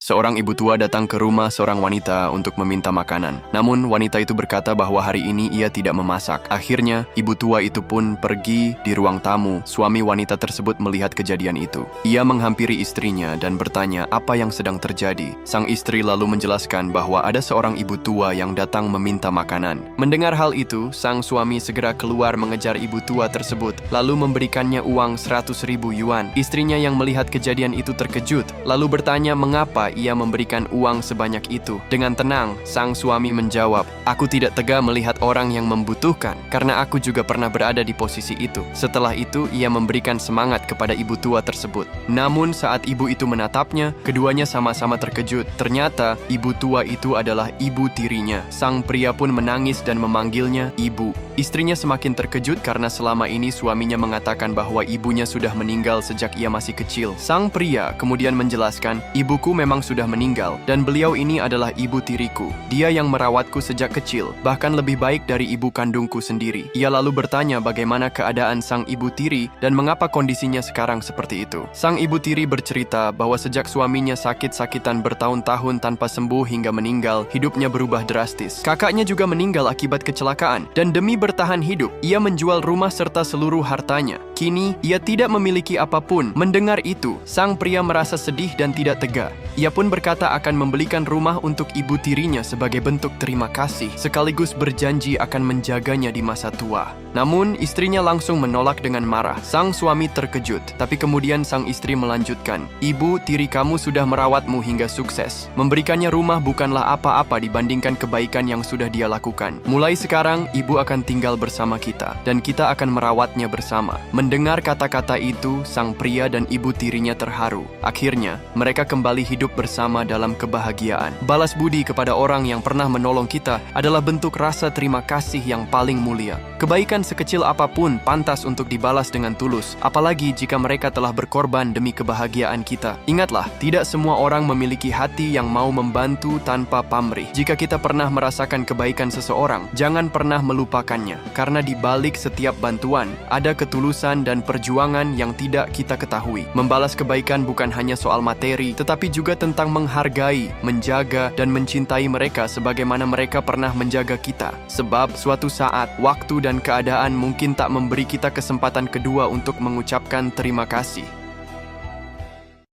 Seorang ibu tua datang ke rumah seorang wanita untuk meminta makanan. Namun, wanita itu berkata bahwa hari ini ia tidak memasak. Akhirnya, ibu tua itu pun pergi di ruang tamu. Suami wanita tersebut melihat kejadian itu. Ia menghampiri istrinya dan bertanya apa yang sedang terjadi. Sang istri lalu menjelaskan bahwa ada seorang ibu tua yang datang meminta makanan. Mendengar hal itu, sang suami segera keluar mengejar ibu tua tersebut, lalu memberikannya uang 100.000 yuan. Istrinya yang melihat kejadian itu terkejut, lalu bertanya mengapa ia memberikan uang sebanyak itu. Dengan tenang, sang suami menjawab, "Aku tidak tega melihat orang yang membutuhkan, karena aku juga pernah berada di posisi itu." Setelah itu, ia memberikan semangat kepada ibu tua tersebut. Namun, saat ibu itu menatapnya, keduanya sama-sama terkejut. Ternyata, ibu tua itu adalah ibu tirinya. Sang pria pun menangis dan memanggilnya ibu. Istrinya semakin terkejut karena selama ini suaminya mengatakan bahwa ibunya sudah meninggal sejak ia masih kecil. Sang pria kemudian menjelaskan, "Ibuku memang sudah meninggal, dan beliau ini adalah ibu tiriku. Dia yang merawatku sejak kecil, bahkan lebih baik dari ibu kandungku sendiri." Ia lalu bertanya bagaimana keadaan sang ibu tiri dan mengapa kondisinya sekarang seperti itu. Sang ibu tiri bercerita bahwa sejak suaminya sakit-sakitan bertahun-tahun tanpa sembuh hingga meninggal, hidupnya berubah drastis. Kakaknya juga meninggal akibat kecelakaan, dan demi bertahan hidup, ia menjual rumah serta seluruh hartanya. Kini, ia tidak memiliki apapun. Mendengar itu, sang pria merasa sedih dan tidak tega. Ia pun berkata akan membelikan rumah untuk ibu tirinya sebagai bentuk terima kasih, sekaligus berjanji akan menjaganya di masa tua. Namun, istrinya langsung menolak dengan marah. Sang suami terkejut, tapi kemudian sang istri melanjutkan, "Ibu tiri kamu sudah merawatmu hingga sukses. Memberikannya rumah bukanlah apa-apa dibandingkan kebaikan yang sudah dia lakukan. Mulai sekarang, ibu akan tinggal bersama kita, dan kita akan merawatnya bersama." Mendengar kata-kata itu, sang pria dan ibu tirinya terharu. Akhirnya, mereka kembali hidup bersama dalam kebahagiaan. Balas budi kepada orang yang pernah menolong kita adalah bentuk rasa terima kasih yang paling mulia. Kebaikan sekecil apapun pantas untuk dibalas dengan tulus, apalagi jika mereka telah berkorban demi kebahagiaan kita. Ingatlah, tidak semua orang memiliki hati yang mau membantu tanpa pamrih. Jika kita pernah merasakan kebaikan seseorang, jangan pernah melupakannya, karena di balik setiap bantuan, ada ketulusan dan perjuangan yang tidak kita ketahui. Membalas kebaikan bukan hanya soal materi, tetapi juga tentang menghargai, menjaga, dan mencintai mereka sebagaimana mereka pernah menjaga kita. Sebab suatu saat, waktu dan keadaan mungkin tak memberi kita kesempatan kedua untuk mengucapkan terima kasih.